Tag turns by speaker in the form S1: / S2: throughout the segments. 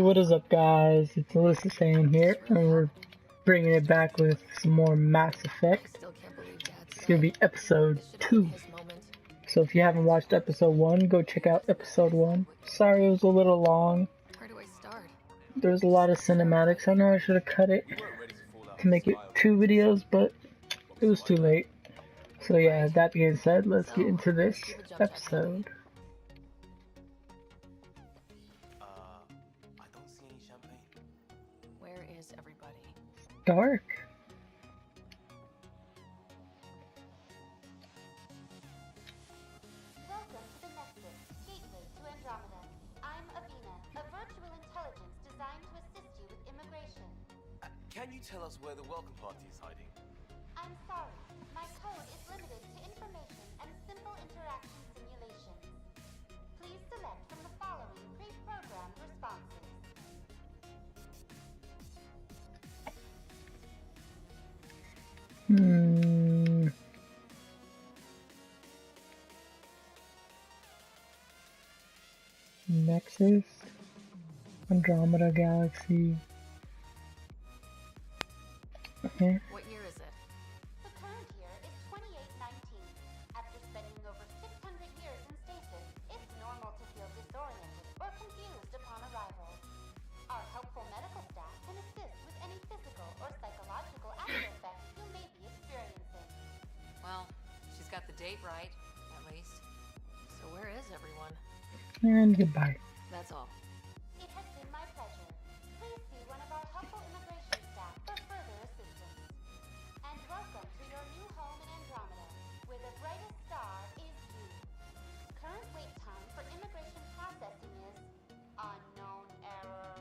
S1: What is up, guys? It's Alyssa saying here, and we're bringing it back with some more Mass Effect. It's gonna be episode 2. So if you haven't watched episode 1, go check out episode 1. Sorry it was a little long. There's a lot of cinematics. I know I should have cut it to make it 2 videos, but it was too late. So yeah, that being said, let's get into this episode. Dark.
S2: Welcome to the Tempest, gateway to Andromeda. I'm Avina, a virtual intelligence designed to assist you with immigration.
S3: Can you tell us where the welcome party is hiding?
S2: I'm sorry, my code is limited to information and simple interaction simulations. Please select from the following pre-programmed responses.
S1: Nexus, Andromeda Galaxy. Okay.
S4: What year is it?
S2: The current year is 2819. After spending over 600 years in stasis, it's normal to feel disoriented or confused upon arrival. Our helpful medical staff can assist with any physical or psychological after effects you may be experiencing.
S4: Well, she's got the date right, at least. So where is everyone?
S1: And goodbye.
S4: That's all.
S2: It has been my pleasure. Please see one of our helpful immigration staff for further assistance. And welcome to your new home in Andromeda, where the brightest star is you. Current wait time for immigration processing is unknown error.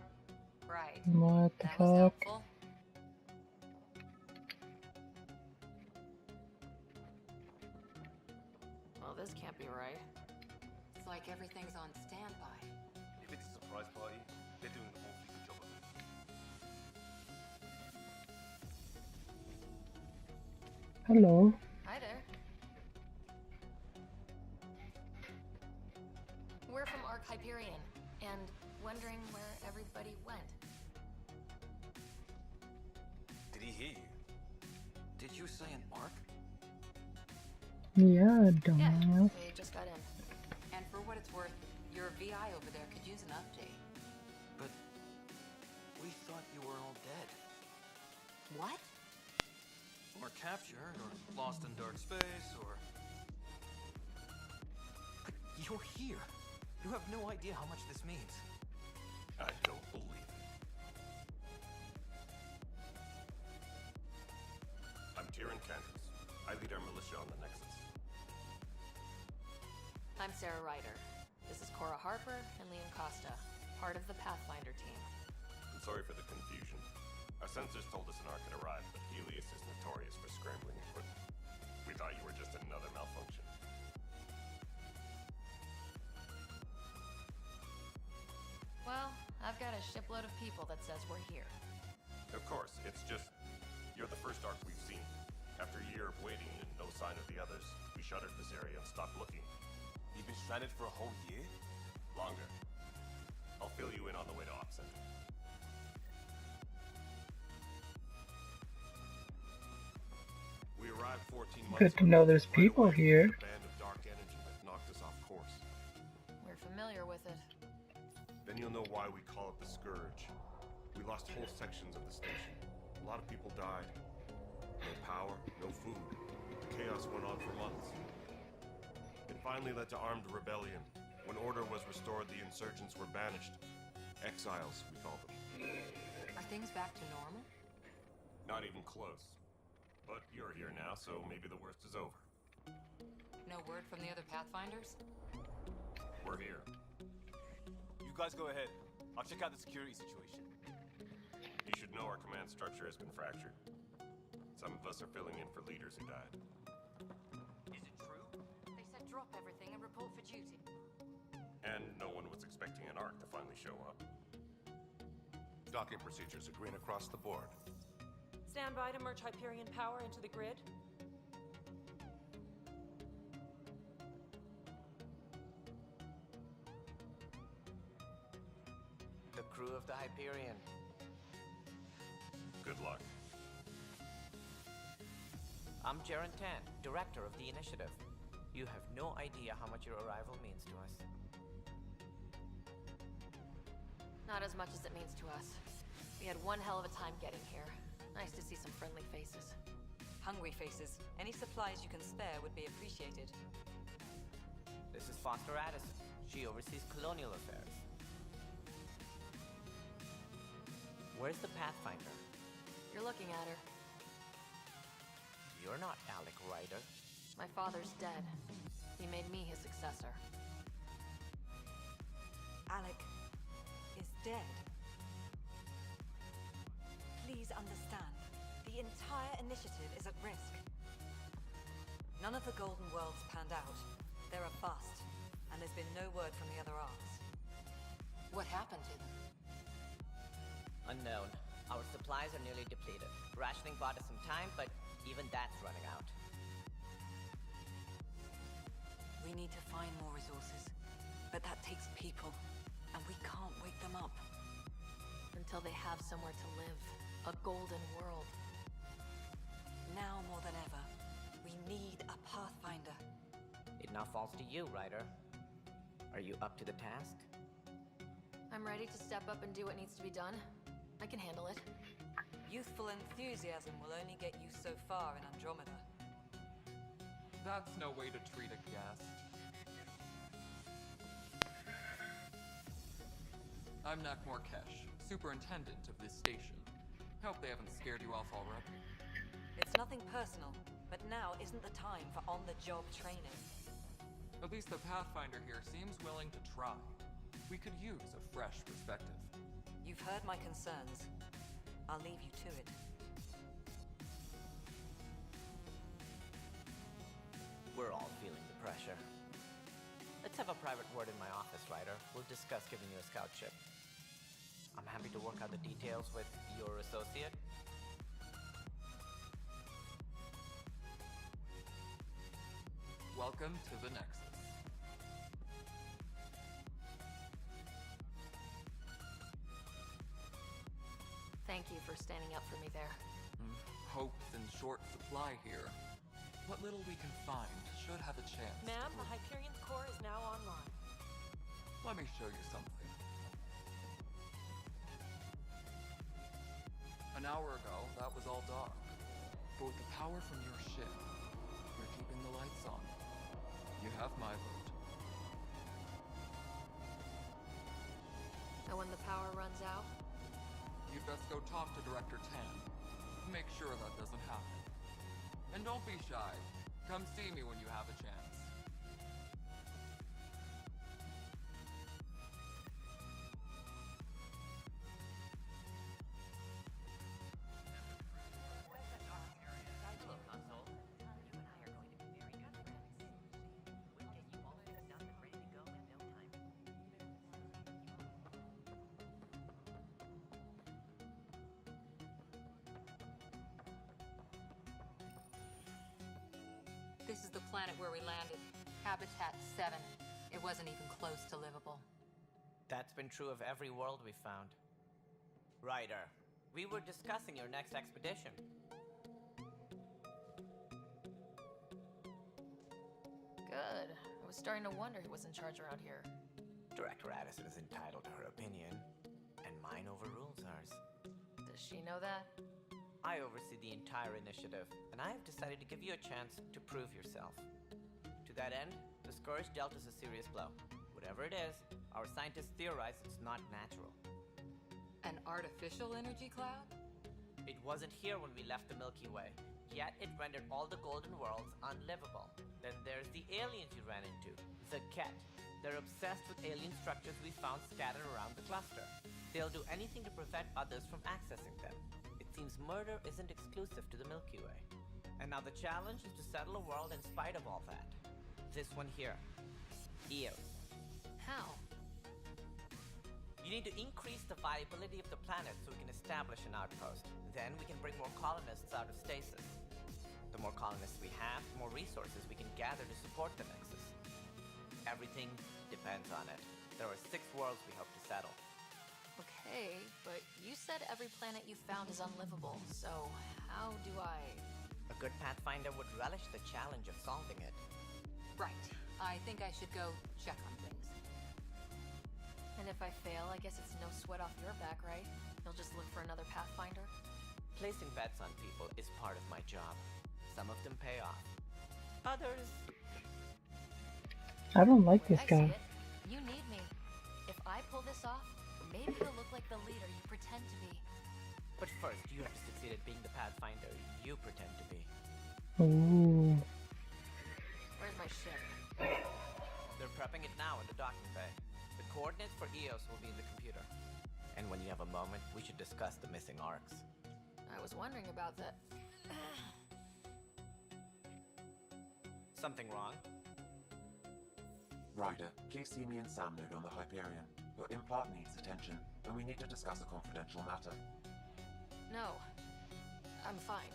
S4: Right.
S1: What the
S4: That was
S1: fuck?
S4: helpful. Well, this can't be right. It's like everything's on standby.
S3: If it's a surprise party, they're doing an awfully good job of it.
S1: Hello.
S4: Hi there. We're from Ark Hyperion, and wondering where everybody went.
S3: Did he hear you? Did you say an arc?
S1: Yeah,
S4: Yeah,
S1: dumbass.
S4: they just got in. And for what it's worth, your VI over there could use an update.
S3: But we thought you were all dead.
S4: What?
S3: Or captured, or lost in dark space, or... But you're here. You have no idea how much this means. I don't believe it. I'm Tyrion Candace. I lead our militia on the Nexus.
S4: I'm Sarah Ryder. This is Cora Harper and Leon Costa, part of the Pathfinder team.
S5: I'm sorry for the confusion. Our sensors told us an arc had arrived, but Helios is notorious for scrambling equipment. We thought you were just another malfunction.
S4: Well, I've got a shipload of people that says we're here.
S5: Of course, it's just... You're the first arc we've seen. After a year of waiting and no sign of the others, we shuttered this area and stopped looking.
S3: You've been stranded for a whole year?
S5: Longer. I'll fill you in on the way to Op Center. We arrived 14 months
S1: Good to know there's
S5: Right
S1: people
S5: away,
S1: here.
S5: A band of dark energy that knocked us off course.
S4: We're familiar with it.
S5: Then you'll know why we call it the Scourge. We lost whole sections of the station. A lot of people died. No power, no food. The chaos went on for months. It finally led to armed rebellion. When order was restored, the insurgents were banished. Exiles, we call them.
S4: Are things back to normal?
S5: Not even close. But you're here now, so maybe the worst is over.
S4: No word from the other Pathfinders?
S5: We're here.
S3: You guys go ahead. I'll check out the security situation.
S5: You should know our command structure has been fractured. Some of us are filling in for leaders who died.
S3: Is it true?
S4: They said drop everything and report for duty.
S5: And no one was expecting an arc to finally show up.
S6: Docking procedures are green across the board.
S7: Stand by to merge Hyperion power into the grid.
S8: The crew of the Hyperion.
S6: Good luck.
S8: I'm Jaren Tan, director of the initiative. You have no idea how much your arrival means to us.
S4: Not as much as it means to us. We had one hell of a time getting here. Nice to see some friendly faces.
S9: Hungry faces. Any supplies you can spare would be appreciated.
S8: This is Foster Addison. She oversees colonial affairs. Where's the Pathfinder?
S4: You're looking at her.
S8: You're not Alec Ryder.
S4: My father's dead. He made me his successor.
S9: Alec is dead. Please understand, the entire initiative is at risk. None of the Golden Worlds panned out. They're a bust, and there's been no word from the other arcs.
S4: What happened to them?
S8: Unknown. Our supplies are nearly depleted. Rationing bought us some time, but even that's running out.
S9: We need to find more resources, but that takes people, and we can't wake them up.
S4: Until they have somewhere to live. A golden world.
S9: Now more than ever, we need a Pathfinder.
S8: It now falls to you, Ryder. Are you up to the task?
S4: I'm ready to step up and do what needs to be done. I can handle it.
S9: Youthful enthusiasm will only get you so far in Andromeda.
S10: That's no way to treat a guest. I'm Nakmor Kesh, superintendent of this station. Hope they haven't scared you off already.
S9: It's nothing personal, but now isn't the time for on-the-job training.
S10: At least the Pathfinder here seems willing to try. We could use a fresh perspective.
S9: You've heard my concerns. I'll leave you to it.
S8: We're all feeling the pressure. Let's have a private word in my office, Ryder. We'll discuss giving you a scout ship. I'm happy to work out the details with your associate.
S10: Welcome to the Nexus.
S4: Thank you for standing up for me there.
S10: Hope's in short supply here. What little we can find should have a chance.
S7: Ma'am, the Hyperion's core is now online.
S10: Let me show you something. An hour ago, that was all dark. But with the power from your ship, you're keeping the lights on. You have my vote.
S4: And when the power runs out?
S10: You'd best go talk to Director Tan. Make sure that doesn't happen. And don't be shy. Come see me when you have a chance.
S11: This is the planet where we landed. Habitat 7. It wasn't even close to livable.
S8: That's been true of every world we've found. Ryder, we were discussing your next expedition.
S4: Good. I was starting to wonder who was in charge around here.
S8: Director Addison is entitled to her opinion, and mine overrules hers.
S4: Does she know that?
S8: I oversee the entire initiative, and I have decided to give you a chance to prove yourself. To that end, the Scourge dealt us a serious blow. Whatever it is, our scientists theorize it's not natural.
S11: An artificial energy cloud?
S8: It wasn't here when we left the Milky Way, yet it rendered all the Golden Worlds unlivable. Then there's the aliens you ran into, the Ket. They're obsessed with alien structures we found scattered around the cluster. They'll do anything to prevent others from accessing them. It seems murder isn't exclusive to the Milky Way. And now the challenge is to settle a world in spite of all that. This one here. Eos.
S4: How?
S8: You need to increase the viability of the planet so we can establish an outpost. Then we can bring more colonists out of stasis. The more colonists we have, the more resources we can gather to support the Nexus. Everything depends on it. There are 6 worlds we hope to settle.
S4: Okay. Okay, but you said every planet you found is unlivable, so how do I...
S8: A good Pathfinder would relish the challenge of solving it.
S11: Right. I think I should go check on things.
S4: And if I fail, I guess it's no sweat off your back, right? You'll just look for another Pathfinder?
S8: Placing bets on people is part of my job. Some of them pay off. Others...
S1: I don't like this
S4: I
S1: guy.
S4: see it. You need me. If I pull this off, maybe you'll look like the leader you pretend to be.
S8: But first, you have to succeed at being the Pathfinder you pretend to be.
S1: Ooh.
S4: Where's my ship?
S8: They're prepping it now in the docking bay. The coordinates for EOS will be in the computer. And when you have a moment, we should discuss the missing arcs.
S4: I was wondering about that.
S8: Something wrong?
S12: Ryder, please see me and Sam node on the Hyperion. Your implant needs attention, and we need to discuss a confidential matter.
S4: No. I'm fine.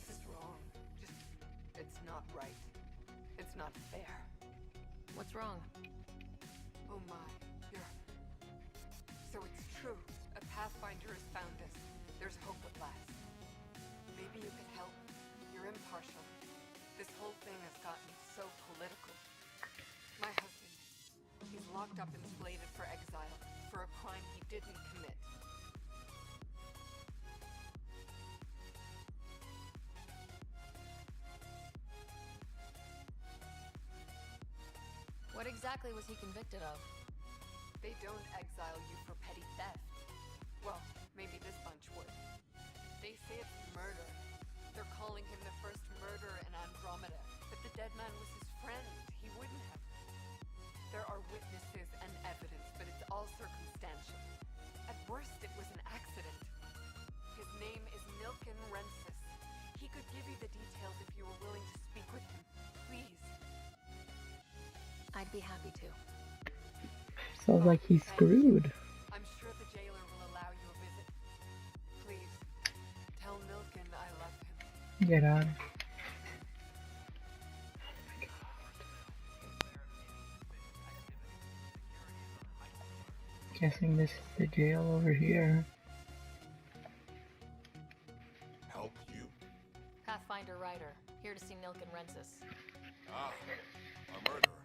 S13: This is wrong. It's not right. It's not fair.
S4: What's wrong?
S13: Oh my, So it's true. A Pathfinder has found us. There's hope at last. Maybe you could help. You're impartial. This whole thing has gotten so political. My husband, he's locked up and slated for exile for a crime he didn't commit.
S4: What exactly was he convicted of?
S13: They don't exile you for petty theft. Well, maybe this bunch would. They say it's murder. They're calling him the first murderer in Andromeda. If the dead man was his friend, he wouldn't have. There are witnesses and evidence, but it's all circumstantial. At worst, it was an accident. His name is Milken Rensis. He could give you the details if you were willing to speak with him. Please.
S4: I'd be happy to.
S1: Sounds like he's screwed.
S13: I'm sure the jailer will allow you a visit. Please, tell Milken I love him.
S1: Get on. Guessing this is the jail over here.
S5: Help you?
S4: Pathfinder Ryder, here to see Milken Rensis.
S5: Ah, a murderer.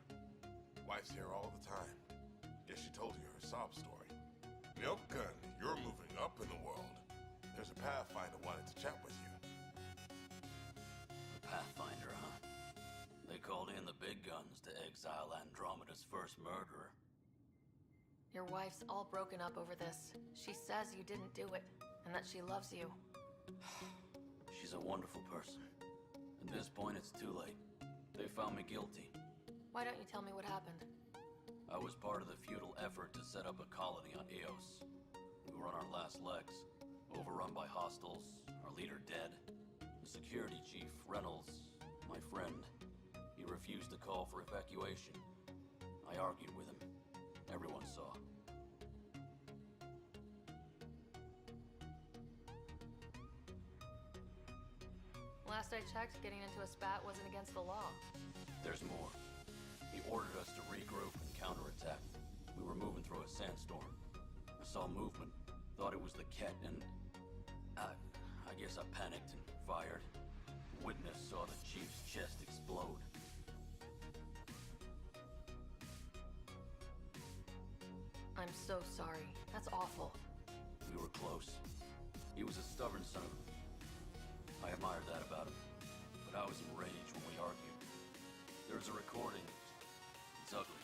S5: Wife's here all the time. Guess she told you her sob story. Milken, you're moving up in the world. There's a Pathfinder wanted to chat with you.
S14: A Pathfinder, huh? They called in the big guns to exile Andromeda's first murderer.
S4: Your wife's all broken up over this. She says you didn't do it, and that she loves you.
S14: She's a wonderful person. At this point, it's too late. They found me guilty.
S4: Why don't you tell me what happened?
S14: I was part of the futile effort to set up a colony on Eos. We were on our last legs, overrun by hostiles, our leader dead. The security chief, Reynolds, my friend, he refused to call for evacuation. I argued with him. Everyone saw.
S4: Last I checked, getting into a spat wasn't against the law.
S14: There's more. He ordered us to regroup and counterattack. We were moving through a sandstorm. I saw movement, thought it was the Ket, and I guess I panicked and fired. Witness saw the chief's chest explode.
S4: I'm so sorry. That's awful.
S14: We were close. He was a stubborn son of a... I admired that about him. But I was enraged when we argued. There's a recording. It's ugly.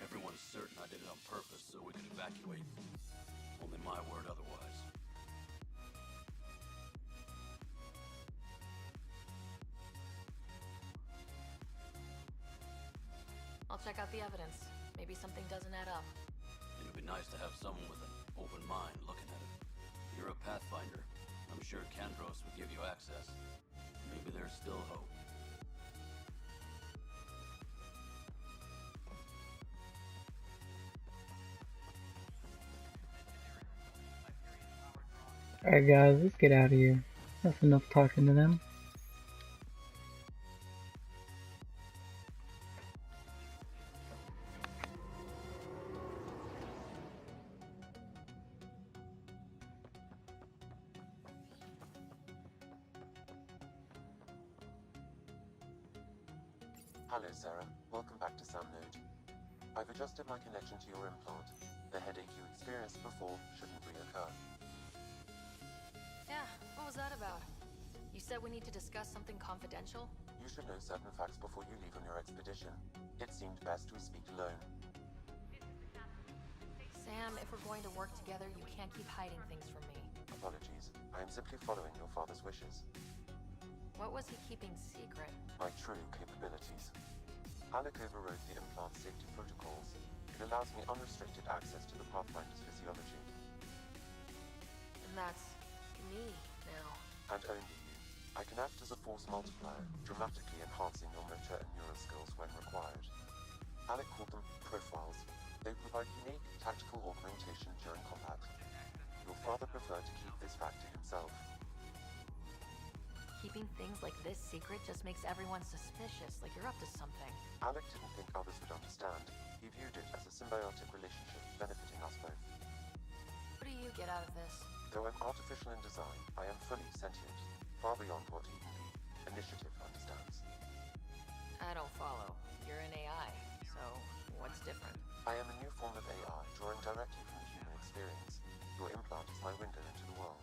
S14: Everyone's certain I did it on purpose so we could evacuate. Only my word otherwise.
S4: I'll check out the evidence. Maybe something doesn't add up.
S14: It'd be nice to have someone with an open mind looking at it. You're a Pathfinder. I'm sure Kandros would give you access. Maybe there's still hope.
S1: Alright guys, let's get out of here. That's enough talking to them.
S12: Hello, Sarah. Welcome back to Samnode. I've adjusted my connection to your implant. The headache you experienced before shouldn't reoccur.
S4: Yeah, what was that about? You said we need to discuss something confidential?
S12: You should know certain facts before you leave on your expedition. It seemed best we speak alone.
S4: Sam, if we're going to work together, you can't keep hiding things from me.
S12: Apologies. I am simply following your father's wishes.
S4: What was he keeping secret?
S12: My true capabilities. Alec overrode the implant safety protocols. It allows me unrestricted access to the Pathfinder's physiology.
S4: And that's me now.
S12: And only you. I can act as a force multiplier, dramatically enhancing your motor and neural skills when required. Alec called them profiles. They provide unique tactical augmentation during combat. Your father preferred to keep this fact to himself.
S4: Keeping things like this secret just makes everyone suspicious, like you're up to something.
S12: Alec didn't think others would understand. He viewed it as a symbiotic relationship, benefiting us both.
S4: What do you get out of this?
S12: Though I'm artificial in design, I am fully sentient, far beyond what even the Initiative understands.
S4: I don't follow. You're an AI, so what's different?
S12: I am a new form of AI, drawing directly from the human experience. Your implant is my window into the world.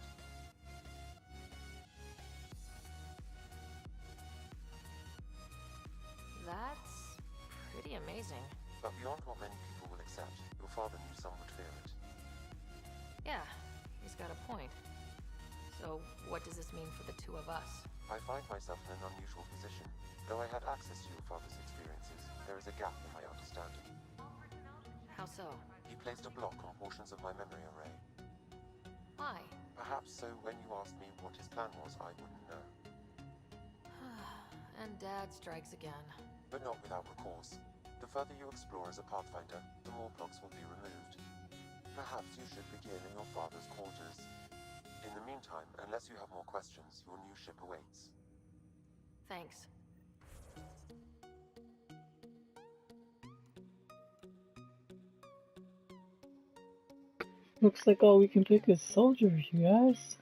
S4: That's pretty amazing.
S12: But beyond what many people will accept, your father knew some would fear it.
S4: Yeah, he's got a point. So, what does this mean for the two of us?
S12: I find myself in an unusual position. Though I had access to your father's experiences, there is a gap in my understanding.
S4: How so?
S12: He placed a block on portions of my memory array.
S4: Why?
S12: Perhaps so when you asked me what his plan was, I wouldn't know.
S4: And Dad strikes again.
S12: But not without recourse. The further you explore as a Pathfinder, the more blocks will be removed. Perhaps you should begin in your father's quarters. In the meantime, unless you have more questions, your new ship awaits.
S4: Thanks.
S1: Looks like all we can pick is soldiers, you guys.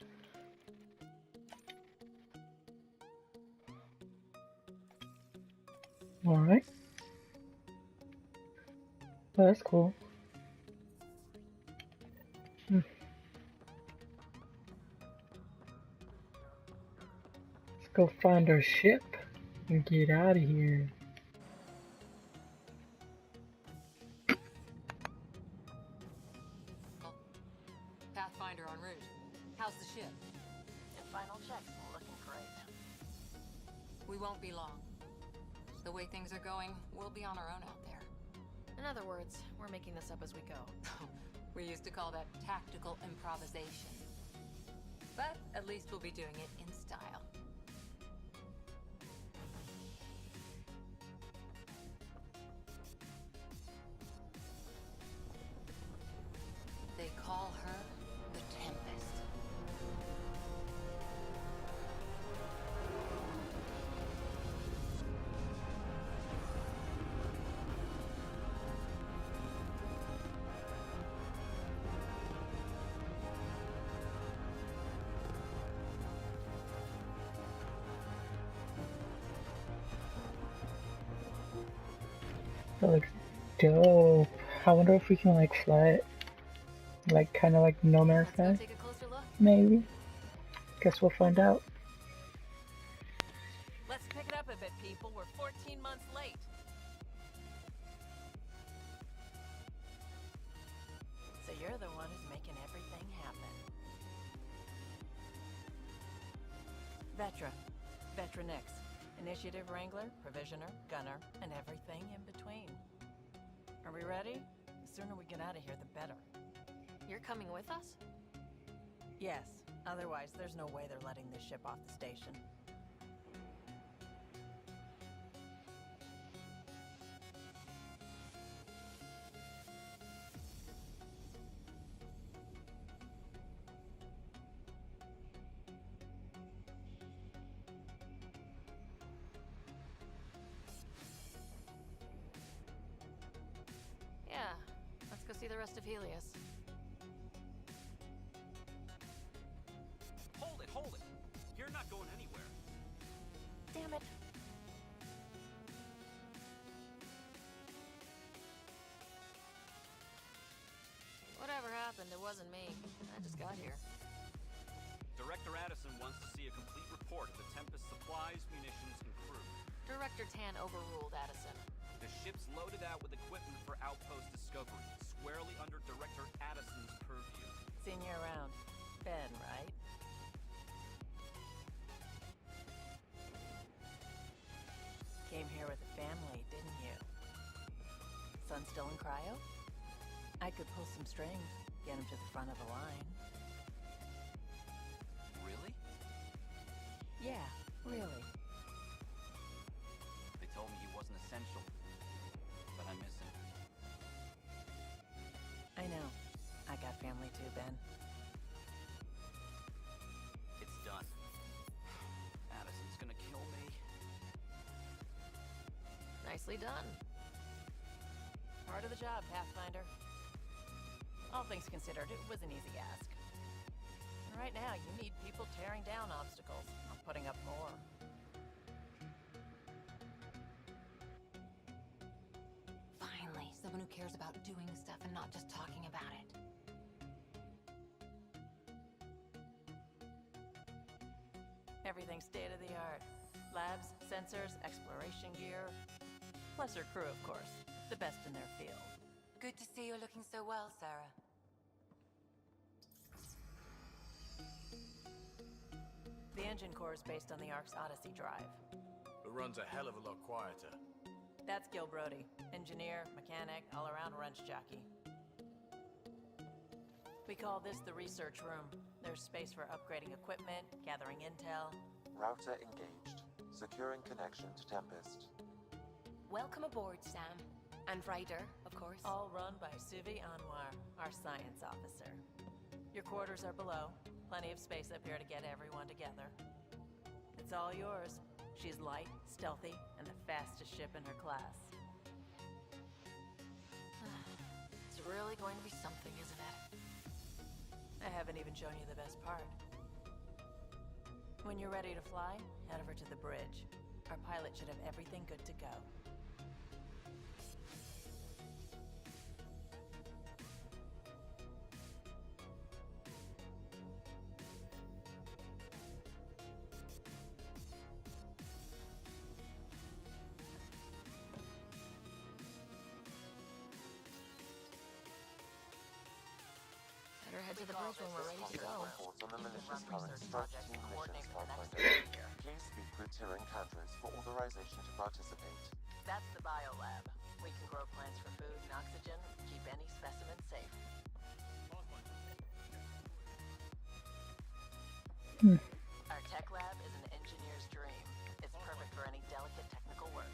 S1: Alright. Oh, that's cool. Let's go find our ship and get out of here.
S11: Pathfinder en route. How's the ship?
S4: And final checks looking great.
S11: We won't be long. The way things are going, we'll be on our own out there.
S4: In other words, we're making this up as we go.
S11: We used to call that tactical improvisation. But at least we'll be doing it in style. They call her the Tempest.
S1: That looks dope. I wonder if we can like fly it. Like kind of like No Man's Sky?
S4: Take a closer look.
S1: Maybe. Guess we'll find out.
S7: Let's pick it up a bit, people. We're 14 months late. So you're the one who's making everything happen. Vetra. Vetronix. Initiative Wrangler, Provisioner, Gunner, and everything in between. Are we ready? The sooner we get out of here, the better.
S4: You're coming with us?
S7: Yes. Otherwise, there's no way they're letting this ship off the station.
S4: see the rest of Helios.
S15: Hold it, hold it! You're not going anywhere.
S4: Damn it. Whatever happened, it wasn't me. I just got here.
S15: Director Addison wants to see a complete report of the Tempest supplies, munitions, and crew.
S4: Director Tan overruled Addison.
S15: The ship's loaded out with equipment for outpost discovery, squarely under Director Addison's purview.
S7: Seen you around. Ben, right? Came here with a family, didn't you? Son still in cryo? I could pull some strings, get him to the front of the line.
S14: Really?
S7: Yeah, really.
S14: They told me he wasn't essential, but I miss him.
S7: I know. I got family too, Ben.
S14: It's done. Addison's gonna kill me.
S4: Nicely done.
S7: Part of the job, Pathfinder. All things considered, it was an easy ask. And right now, you need people tearing down obstacles, not putting up more.
S11: Finally, someone who cares about doing stuff and not just talking about it.
S7: Everything's state of the art. Labs, sensors, exploration gear. Plus her crew, of course. The best in their field.
S11: Good to see you're looking so well, Sarah.
S7: The engine core is based on the Ark's Odyssey drive.
S16: It runs a hell of a lot quieter.
S7: That's Gil Brody. Engineer, mechanic, all-around wrench jockey. We call this the research room. There's space for upgrading equipment, gathering intel.
S12: Router engaged. Securing connection to Tempest.
S11: Welcome aboard, Sam. And Ryder, of course.
S7: All run by Suvi Anwar, our science officer. Your quarters are below. Plenty of space up here to get everyone together. It's all yours. She's light, stealthy, and the fastest ship in her class.
S4: It's really going to be something, isn't it?
S7: I haven't even shown you the best part. When you're ready to fly, head over to the bridge. Our pilot should have everything good to go.
S4: Better head to the bridge when we're ready to go.
S12: Reports on the malicious current strike team missions Pathfinder. Please speak with Tyrion Cadres for authorization to participate.
S7: That's the biolab. We can grow plants for food and oxygen, keep any specimen safe. Our tech lab is an engineer's dream. It's perfect for any delicate technical work.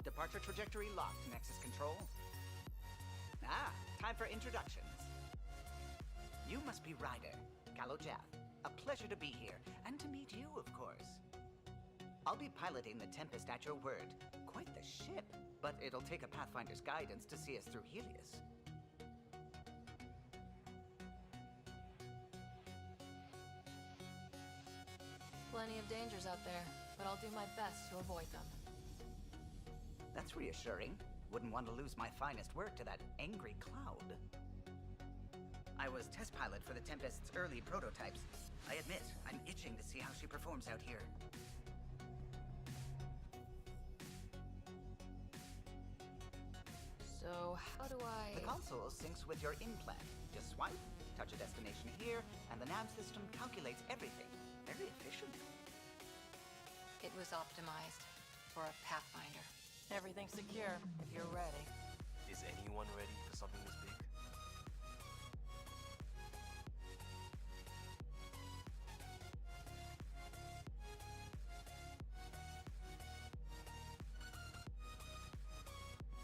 S17: Departure trajectory locked, Nexus Control. Ah, time for introductions. You must be Ryder, Gallo Jath. A pleasure to be here, and to meet you, of course. I'll be piloting the Tempest at your word. Quite the ship, but it'll take a Pathfinder's guidance to see us through Helios.
S4: Plenty of dangers out there, but I'll do my best to avoid them.
S17: That's reassuring. Wouldn't want to lose my finest work to that angry cloud. I was test pilot for the Tempest's early prototypes. I admit, I'm itching to see how she performs out here.
S4: So, how do I...
S17: The console syncs with your implant. Just swipe, touch a destination here, and the nav system calculates everything. Very efficient.
S11: It was optimized for a Pathfinder.
S7: Everything's secure, if you're ready.
S3: Is anyone ready for something this big?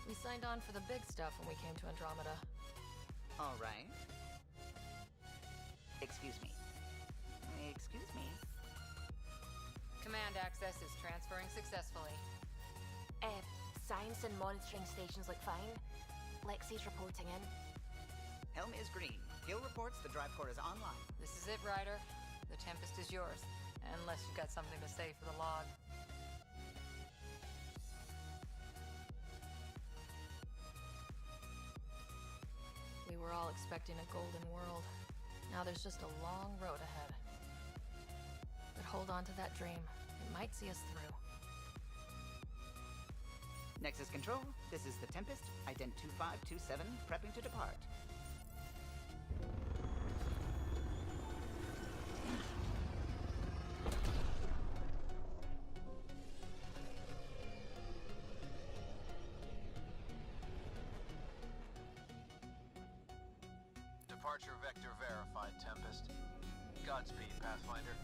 S4: We signed on for the big stuff when we came to Andromeda.
S17: All right. Excuse me. Excuse me.
S11: Command access is transferring successfully.
S4: Science and monitoring stations look fine. Lexi's reporting in.
S17: Helm is green. Gil reports the drive core is online.
S11: This is it, Ryder. The Tempest is yours. Unless you've got something to say for the log.
S4: We were all expecting a golden world. Now there's just a long road ahead. But hold on to that dream. It might see us through.
S17: Nexus Control, this is the Tempest, ident 2527, prepping to depart.
S18: Departure vector verified, Tempest. Godspeed, Pathfinder.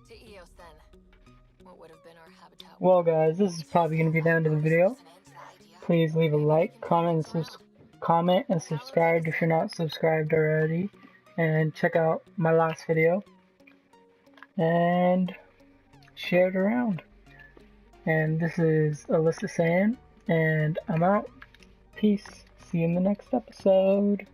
S4: To Eos then. What would have been our habitat?
S1: Well guys, this is probably going to be the end of the video. Please leave a like, comment, and subscribe if you're not subscribed already. And check out my last video. And share it around. And this is Alyssa saying, and I'm out. Peace. See you in the next episode.